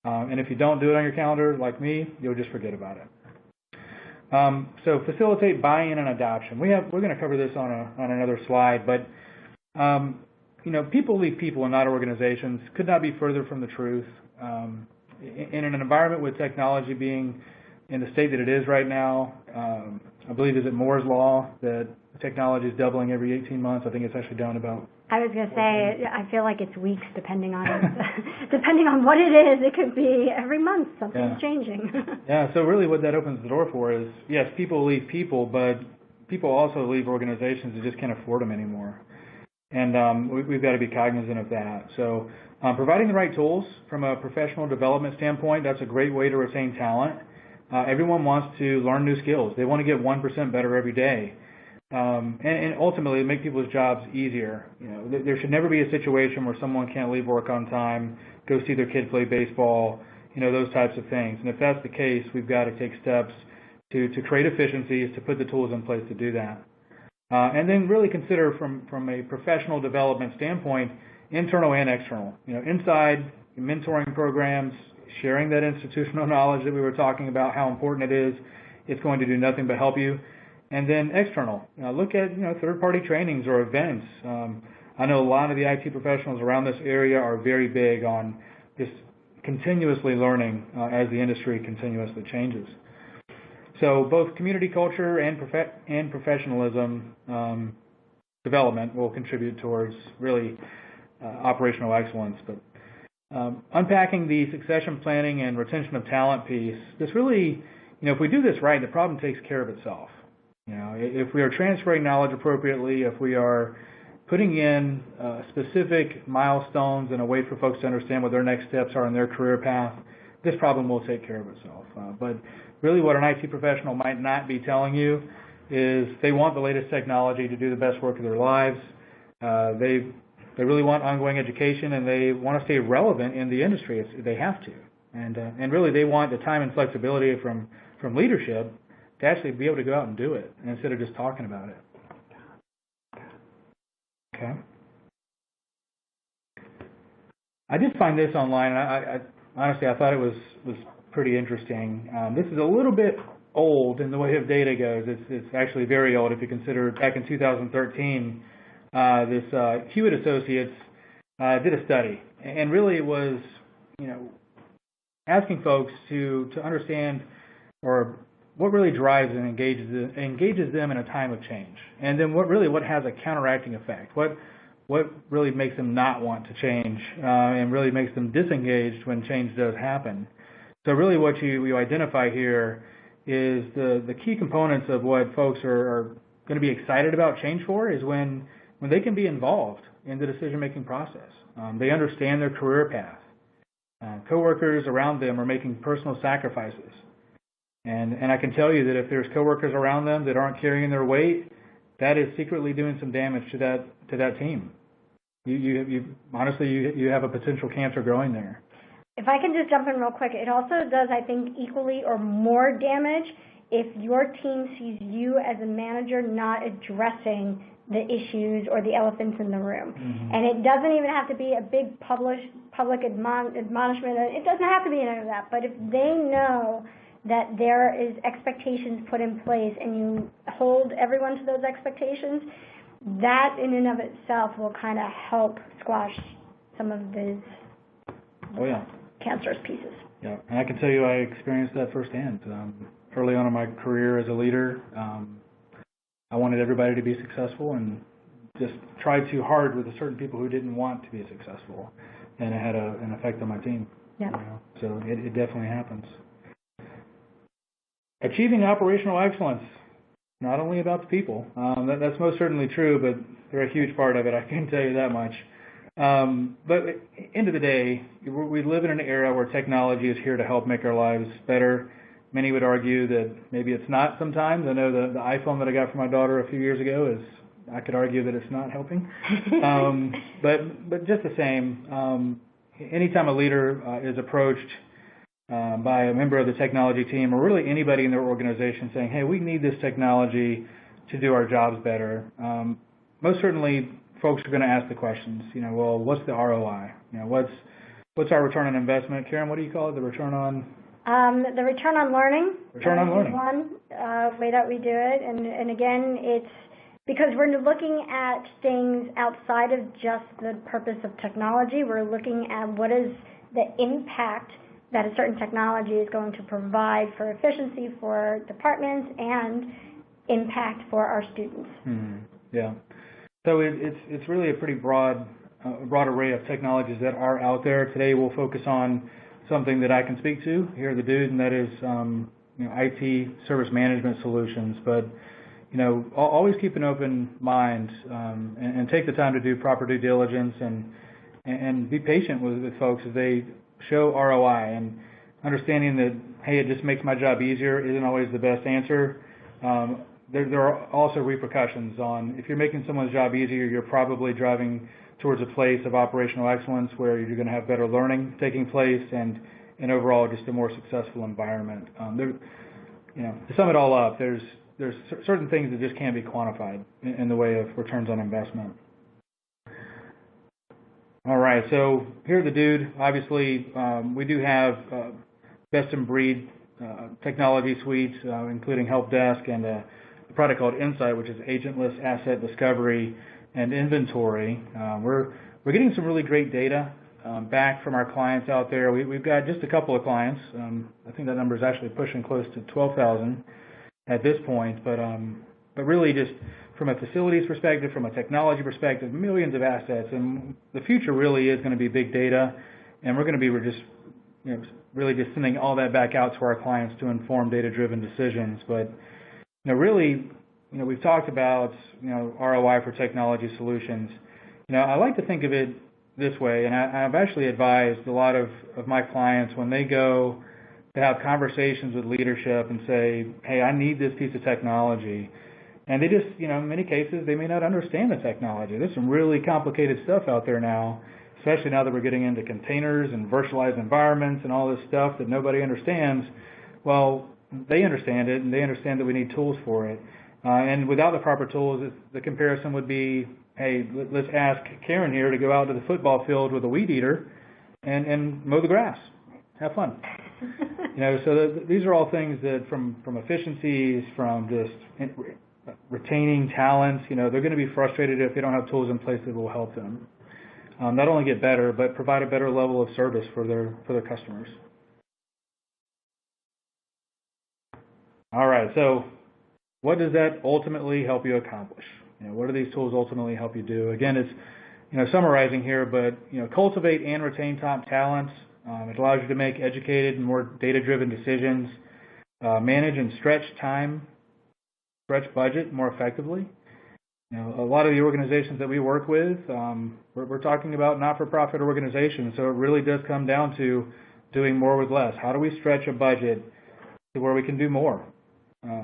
And if you don't do it on your calendar, like me, you'll just forget about it. So facilitate buy-in and adoption. We're going to cover this on another slide, but people leave people and not organizations. Could not be further from the truth. In an environment with technology being in the state that it is right now, I believe is it Moore's law that technology is doubling every 18 months. I think it's actually down about. I was going to say, I feel like it's weeks depending on what it is. It could be every month something's changing. Yeah, so really what that opens the door for is, yes, people leave people, but people also leave organizations that just can't afford them anymore. And we've got to be cognizant of that. So providing the right tools from a professional development standpoint, that's a great way to retain talent. Everyone wants to learn new skills. They want to get 1% better every day. And ultimately make people's jobs easier. There should never be a situation where someone can't leave work on time, go see their kid play baseball, those types of things. And if that's the case, we've got to take steps to create efficiencies, to put the tools in place to do that. And then really consider from a professional development standpoint, internal and external. Inside, mentoring programs, sharing that institutional knowledge that we were talking about, how important it is. It's going to do nothing but help you. And then external, look at third-party trainings or events. I know a lot of the IT professionals around this area are very big on just continuously learning as the industry continuously changes. So both community culture and professionalism development will contribute towards really operational excellence. But unpacking the succession planning and retention of talent piece, this really, if we do this right, the problem takes care of itself. If we are transferring knowledge appropriately, if we are putting in specific milestones and a way for folks to understand what their next steps are in their career path, this problem will take care of itself. But really what an IT professional might not be telling you is they want the latest technology to do the best work of their lives. They really want ongoing education, and they want to stay relevant in the industry. They have to. And really they want the time and flexibility from leadership to actually be able to go out and do it instead of just talking about it. Okay. I did find this online. I honestly, I thought it was pretty interesting. This is a little bit old in the way of data goes. It's actually very old if you consider back in 2013, this Hewitt Associates did a study, and really it was, asking folks to understand or what really drives and engages them in a time of change, and then what has a counteracting effect, what really makes them not want to change, and really makes them disengaged when change does happen. So really what you identify here is the key components of what folks are going to be excited about change for is when they can be involved in the decision-making process. They understand their career path. Coworkers around them are making personal sacrifices. And I can tell you that if there's coworkers around them that aren't carrying their weight, that is secretly doing some damage to that team. You honestly, you have a potential cancer growing there. If I can just jump in real quick, it also does, I think, equally or more damage if your team sees you as a manager not addressing the issues or the elephants in the room. Mm-hmm. And it doesn't even have to be a big public admonishment. It doesn't have to be any of that. But if they know that there is expectations put in place and you hold everyone to those expectations, that in and of itself will kind of help squash some of these cancerous pieces. Yeah, and I can tell you I experienced that firsthand. Early on in my career as a leader, I wanted everybody to be successful and just tried too hard with certain people who didn't want to be successful, and it had an effect on my team. Yeah. So it definitely happens. Achieving operational excellence, not only about the people. That's most certainly true, but they're a huge part of it, I can tell you that much. But at the end of the day, we live in an era where technology is here to help make our lives better. Many would argue that maybe it's not sometimes. I know the iPhone that I got for my daughter a few years ago I could argue that it's not helping. But just the same, anytime a leader is approached by a member of the technology team or really anybody in their organization saying, hey, we need this technology to do our jobs better, most certainly folks are going to ask the questions, well, what's the ROI? What's our return on investment? Karen, what do you call it, the return on? The return on learning. Return on learning. One way that we do it. And again, it's because we're looking at things outside of just the purpose of technology. We're looking at what is the impact that a certain technology is going to provide for efficiency for departments and impact for our students. Mm-hmm. Yeah. So it's really a pretty broad array of technologies that are out there. Today we'll focus on something that I can speak to here, the dude, and that is IT service management solutions. But always keep an open mind and take the time to do proper due diligence and be patient with folks as they show ROI, and understanding that, hey, it just makes my job easier isn't always the best answer. There are also repercussions on, if you're making someone's job easier, you're probably driving towards a place of operational excellence where you're going to have better learning taking place and overall just a more successful environment. To sum it all up, there's certain things that just can't be quantified in the way of returns on investment. All right, so here's the dude. Obviously, we do have best-in-breed technology suites, including help desk and a product called Insight, which is agentless asset discovery. and inventory. We're getting some really great data back from our clients out there. We've got just a couple of clients. I think that number is actually pushing close to 12,000 at this point. But really, just from a facilities perspective, from a technology perspective, millions of assets, and the future really is going to be big data, and we're going to be just really just sending all that back out to our clients to inform data-driven decisions. But really, we've talked about ROI for technology solutions. I like to think of it this way, and I've actually advised a lot of my clients when they go to have conversations with leadership and say, hey, I need this piece of technology. And they just, in many cases, they may not understand the technology. There's some really complicated stuff out there now, especially now that we're getting into containers and virtualized environments and all this stuff that nobody understands. Well, they understand it, and they understand that we need tools for it. And without the proper tools, the comparison would be, hey, let's ask Karen here to go out to the football field with a weed eater and mow the grass. Have fun. So these are all things that from efficiencies, from just retaining talent, they're going to be frustrated if they don't have tools in place that will help them. Not only get better, but provide a better level of service for their customers. All right, so what does that ultimately help you accomplish? What do these tools ultimately help you do? Again, it's summarizing here, but cultivate and retain top talent. It allows you to make educated and more data-driven decisions, manage and stretch budget more effectively. A lot of the organizations that we work with, we're talking about not-for-profit organizations, so it really does come down to doing more with less. How do we stretch a budget to where we can do more?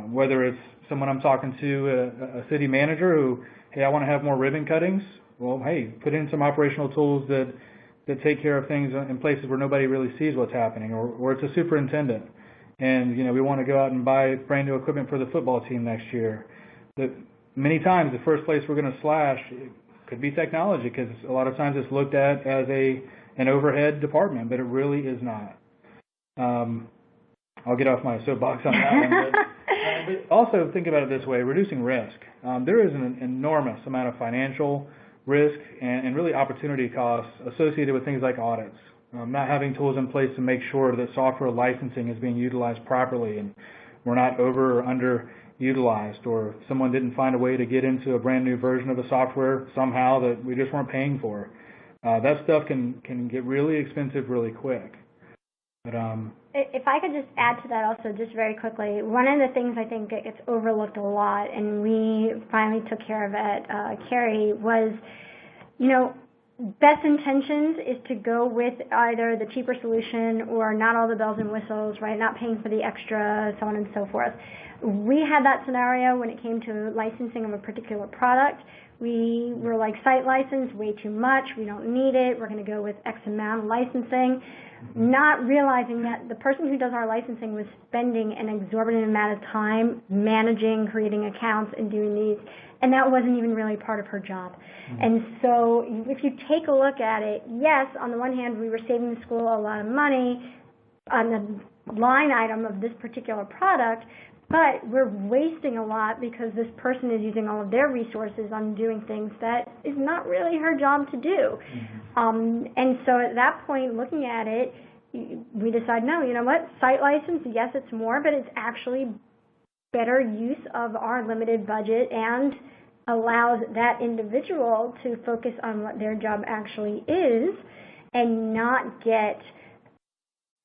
Whether it's someone I'm talking to, a city manager who, hey, I want to have more ribbon cuttings. Well, hey, put in some operational tools that take care of things in places where nobody really sees what's happening. Or it's a superintendent, and we want to go out and buy brand new equipment for the football team next year. Many times, the first place we're going to slash could be technology, because a lot of times it's looked at as an overhead department, but it really is not. I'll get off my soapbox on that one. But also think about it this way, reducing risk. There is an enormous amount of financial risk and really opportunity costs associated with things like audits. Not having tools in place to make sure that software licensing is being utilized properly and we're not over or underutilized, or someone didn't find a way to get into a brand new version of the software somehow that we just weren't paying for. That stuff can get really expensive really quick. But if I could just add to that also, just very quickly, one of the things I think that gets overlooked a lot, and we finally took care of it, Carrie, was, best intentions is to go with either the cheaper solution or not all the bells and whistles, right? Not paying for the extra, so on and so forth. We had that scenario when it came to licensing of a particular product. We were like, site license, way too much. We don't need it. We're going to go with X amount of licensing. Not realizing that the person who does our licensing was spending an exorbitant amount of time managing, creating accounts, and doing these, and that wasn't even really part of her job. And so if you take a look at it, yes, on the one hand, we were saving the school a lot of money on the line item of this particular product, but we're wasting a lot because this person is using all of their resources on doing things that is not really her job to do. And so at that point, looking at it, we decide, no, you know what, site license, yes, it's more, but it's actually better use of our limited budget and allows that individual to focus on what their job actually is and not get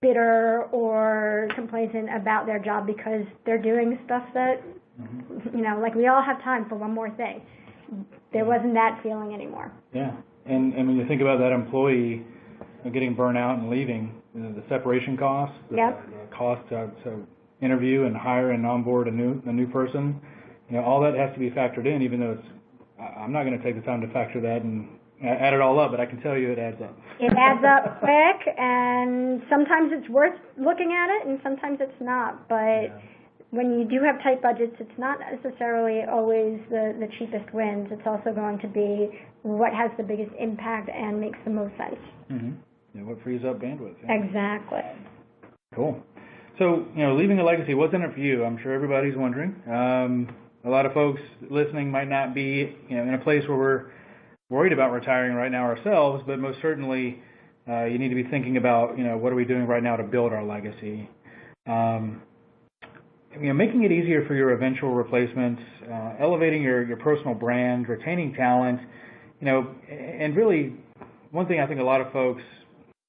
bitter or complacent about their job because they're doing stuff that, like we all have time for one more thing. There wasn't that feeling anymore. Yeah, and when you think about that employee getting burnt out and leaving, the separation costs, the cost to interview and hire and onboard a new person, all that has to be factored in, even though I'm not going to take the time to factor that and add it all up, but I can tell you it adds up. It adds up quick, and sometimes it's worth looking at it, and sometimes it's not. But when you do have tight budgets, it's not necessarily always the cheapest wins. It's also going to be what has the biggest impact and makes the most sense. What frees up bandwidth. Exactly. Cool. So, leaving a legacy, what's in it for you? I'm sure everybody's wondering. A lot of folks listening might not be, in a place where we're worried about retiring right now ourselves, but most certainly you need to be thinking about, what are we doing right now to build our legacy. Making it easier for your eventual replacements, elevating your personal brand, retaining talent, and really one thing I think a lot of folks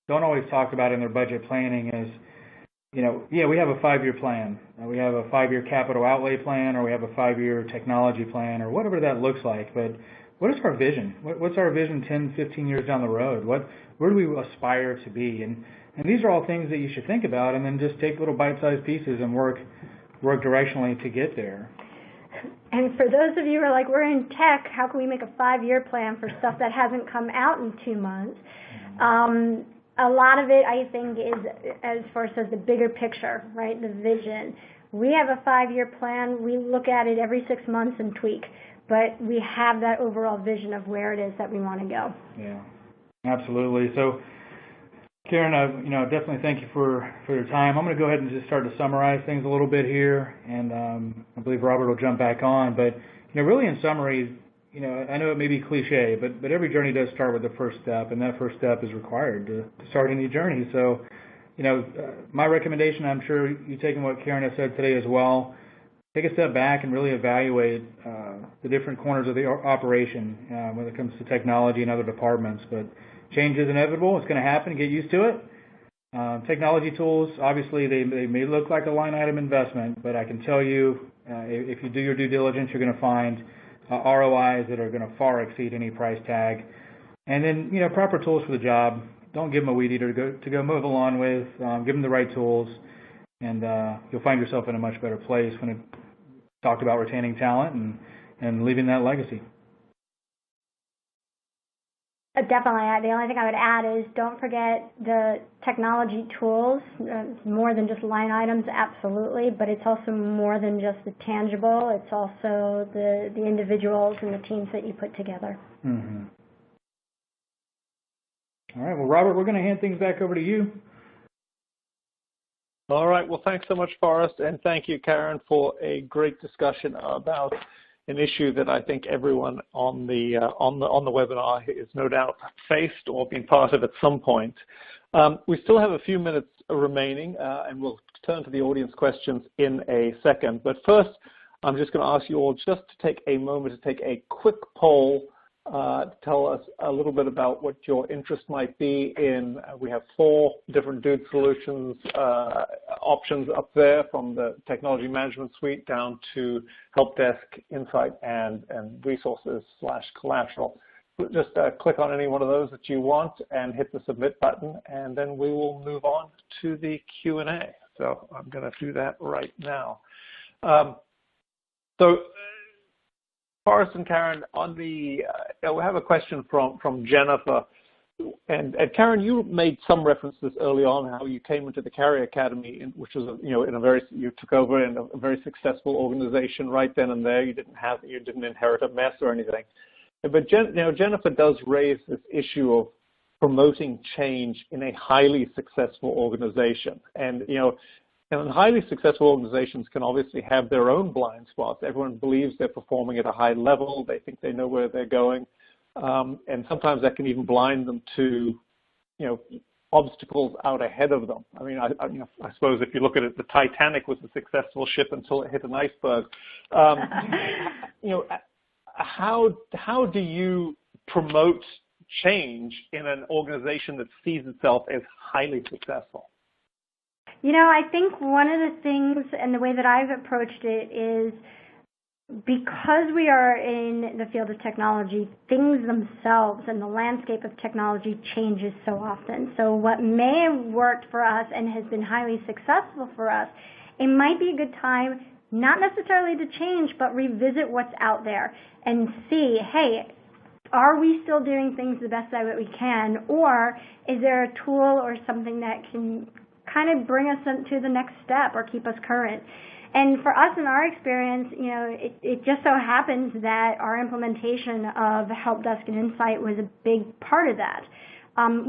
don't always talk about in their budget planning is, we have a 5-year plan. We have a 5-year capital outlay plan, or we have a 5-year technology plan, or whatever that looks like. But what is our vision? What's our vision 10, 15 years down the road? Where do we aspire to be? And these are all things that you should think about, and then just take little bite-sized pieces and work directionally to get there. And for those of you who are like, we're in tech, how can we make a 5-year plan for stuff that hasn't come out in 2 months? A lot of it, I think, is as far as the bigger picture, right, the vision. We have a 5-year plan. We look at it every 6 months and tweak, but we have that overall vision of where it is that we want to go. Yeah, absolutely. So, Karen, definitely thank you for your time. I'm going to go ahead and just start to summarize things a little bit here, and I believe Robert will jump back on. But, really in summary, I know it may be cliche, but every journey does start with the first step, and that first step is required to start any journey. So, my recommendation, I'm sure you taking what Karen has said today as well, take a step back and really evaluate the different corners of the operation when it comes to technology and other departments. But change is inevitable. It's going to happen. Get used to it. Technology tools, obviously, they may look like a line item investment, but I can tell you, if you do your due diligence, you're going to find ROIs that are going to far exceed any price tag. And then, proper tools for the job. Don't give them a weed eater to go move along with. Give them the right tools, and you'll find yourself in a much better place when it talked about retaining talent and leaving that legacy. Definitely. The only thing I would add is don't forget the technology tools, more than just line items, absolutely, but it's also more than just the tangible. It's also the individuals and the teams that you put together. Mm-hmm. All right. Well, Robert, we're going to hand things back over to you. All right. Well, thanks so much, Forrest, and thank you, Karen, for a great discussion about an issue that I think everyone on the webinar is no doubt faced or been part of at some point. We still have a few minutes remaining, and we'll turn to the audience questions in a second. But first, I'm just going to ask you all just to take a moment to take a quick poll to tell us a little bit about what your interest might be in. We have 4 different Dude Solutions options up there, from the technology management suite down to help desk, insight, and resources/collateral. Just click on any one of those that you want and hit the submit button, and then we will move on to the Q&A. So I'm going to do that right now. Forrest and Karen, on the we have a question from Jennifer, and Karen, you made some references early on how you came into the Carrier Academy, which was you took over in a very successful organization right then and there. You didn't inherit a mess or anything, but Jennifer does raise this issue of promoting change in a highly successful organization, and highly successful organizations can obviously have their own blind spots. Everyone believes they're performing at a high level. They think they know where they're going. And sometimes that can even blind them to, obstacles out ahead of them. I mean, I suppose if you look at it, the Titanic was a successful ship until it hit an iceberg. How do you promote change in an organization that sees itself as highly successful? I think one of the things, and the way that I've approached it, is because we are in the field of technology, things themselves and the landscape of technology changes so often. So what may have worked for us and has been highly successful for us, it might be a good time not necessarily to change, but revisit what's out there and see, hey, are we still doing things the best way that we can, or is there a tool or something that can kind of bring us to the next step or keep us current? And for us, in our experience, it just so happens that our implementation of Help Desk and Insight was a big part of that.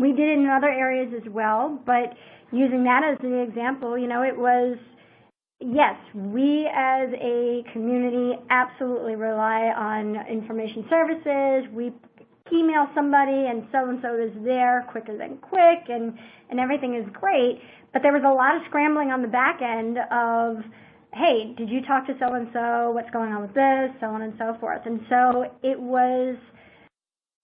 We did it in other areas as well, but using that as an example, it was yes, we as a community absolutely rely on information services. We email somebody and so is there quicker than quick, and everything is great. But there was a lot of scrambling on the back end of, hey, did you talk to so-and-so? What's going on with this? So on and so forth. And so it was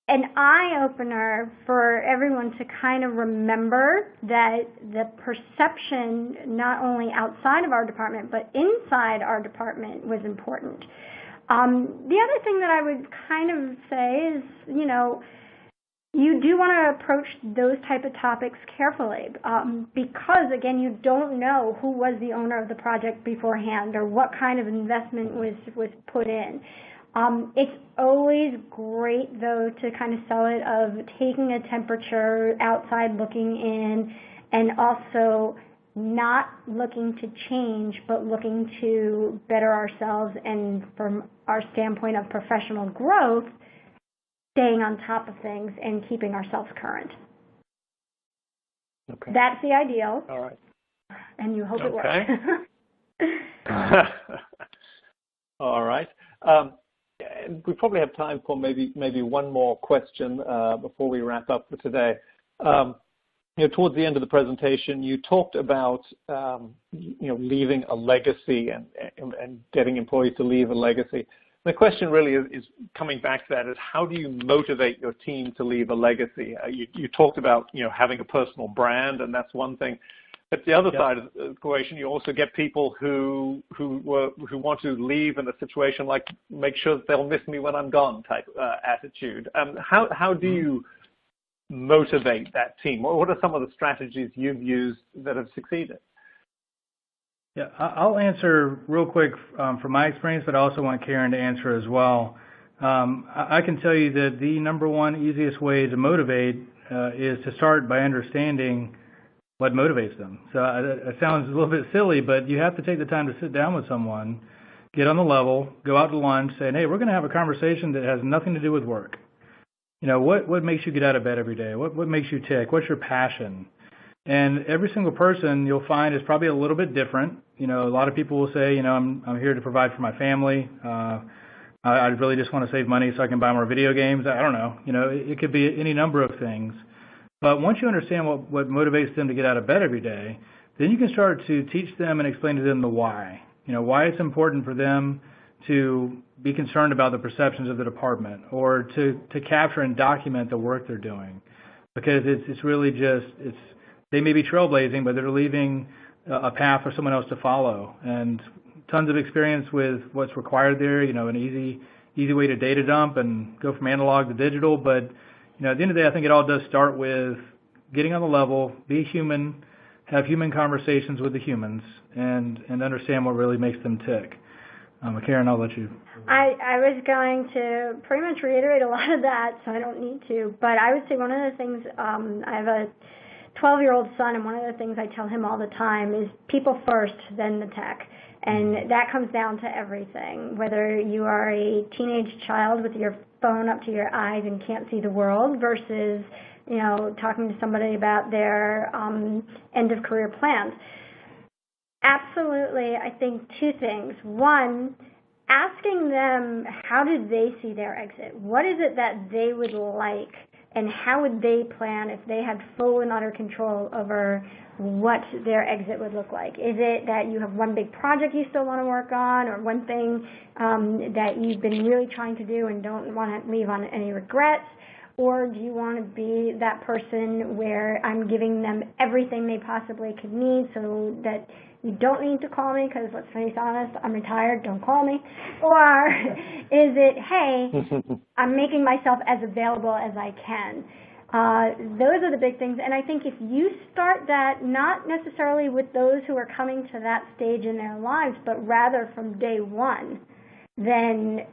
an eye-opener for everyone to kind of remember that the perception, not only outside of our department, but inside our department was important. The other thing that I would kind of say is, you do want to approach those type of topics carefully because, again, you don't know who was the owner of the project beforehand or what kind of investment was put in. It's always great, though, to kind of sell it of taking a temperature outside looking in, and also not looking to change, but looking to better ourselves, and from our standpoint of professional growth, staying on top of things and keeping ourselves current. Okay. That's the ideal. All right. And you hope it works. All right. We probably have time for maybe one more question before we wrap up for today. Towards the end of the presentation, you talked about leaving a legacy and getting employees to leave a legacy. The question really is coming back to that: is how do you motivate your team to leave a legacy? You talked about having a personal brand, and that's one thing. But the other side of the equation, you also get people who want to leave in a situation like make sure that they'll miss me when I'm gone type attitude. How do you motivate that team? What are some of the strategies you've used that have succeeded? Yeah, I'll answer real quick from my experience, but I also want Karen to answer as well. I can tell you that the number one easiest way to motivate is to start by understanding what motivates them. So it sounds a little bit silly, but you have to take the time to sit down with someone, get on the level, go out to lunch, saying, hey, we're going to have a conversation that has nothing to do with work. What makes you get out of bed every day? What makes you tick? What's your passion? And every single person you'll find is probably a little bit different. A lot of people will say, I'm here to provide for my family. I really just want to save money so I can buy more video games. I don't know. It could be any number of things. But once you understand what motivates them to get out of bed every day, then you can start to teach them and explain to them the why. Why it's important for them to be concerned about the perceptions of the department, or to capture and document the work they're doing. Because it's really just, they may be trailblazing, but they're leaving a path for someone else to follow. And tons of experience with what's required there, an easy way to data dump and go from analog to digital. But at the end of the day, I think it all does start with getting on the level, be human, have human conversations with the humans, and understand what really makes them tick. Karen, I'll let you. I was going to pretty much reiterate a lot of that, so I don't need to. But I would say one of the things, I have a 12-year-old son, and one of the things I tell him all the time is people first, then the tech. And that comes down to everything, whether you are a teenage child with your phone up to your eyes and can't see the world versus, talking to somebody about their end-of-career plans. Absolutely, I think two things. One, asking them how do they see their exit? What is it that they would like, and how would they plan if they had full and utter control over what their exit would look like? Is it that you have one big project you still want to work on, or one thing that you've been really trying to do and don't want to leave on any regrets? Or do you want to be that person where I'm giving them everything they possibly could need so that you don't need to call me because, let's face honest, I'm retired, don't call me? Or is it, hey, I'm making myself as available as I can? Those are the big things. And I think if you start that not necessarily with those who are coming to that stage in their lives, but rather from day one, then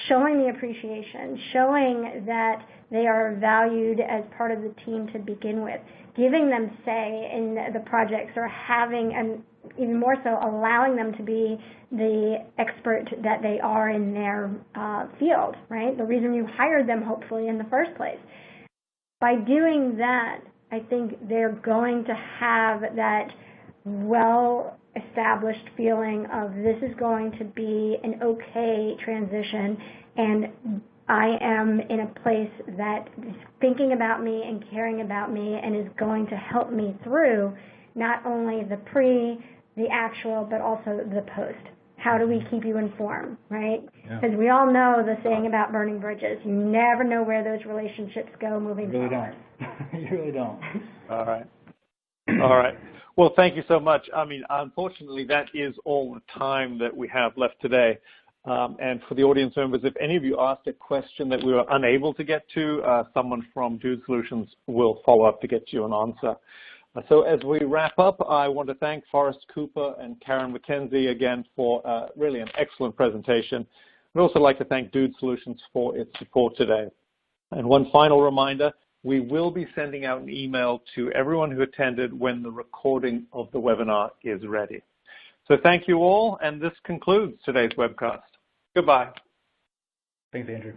showing the appreciation, showing that they are valued as part of the team to begin with, giving them say in the projects, or having, and even more so, allowing them to be the expert that they are in their field, right? The reason you hired them, hopefully, in the first place. By doing that, I think they're going to have that established feeling of this is going to be an okay transition, and I am in a place that is thinking about me and caring about me and is going to help me through not only the pre, the actual, but also the post. How do we keep you informed, right? Because we all know the saying about burning bridges. You never know where those relationships go moving forward. You really don't. All right. All right. Well, thank you so much. I mean, unfortunately, that is all the time that we have left today. And for the audience members, if any of you asked a question that we were unable to get to, someone from Dude Solutions will follow up to get you an answer. So as we wrap up, I want to thank Forrest Cooper and Karen McKenzie again for really an excellent presentation. I'd also like to thank Dude Solutions for its support today. And one final reminder, we will be sending out an email to everyone who attended when the recording of the webinar is ready. So thank you all, and this concludes today's webcast. Goodbye. Thanks, Andrew.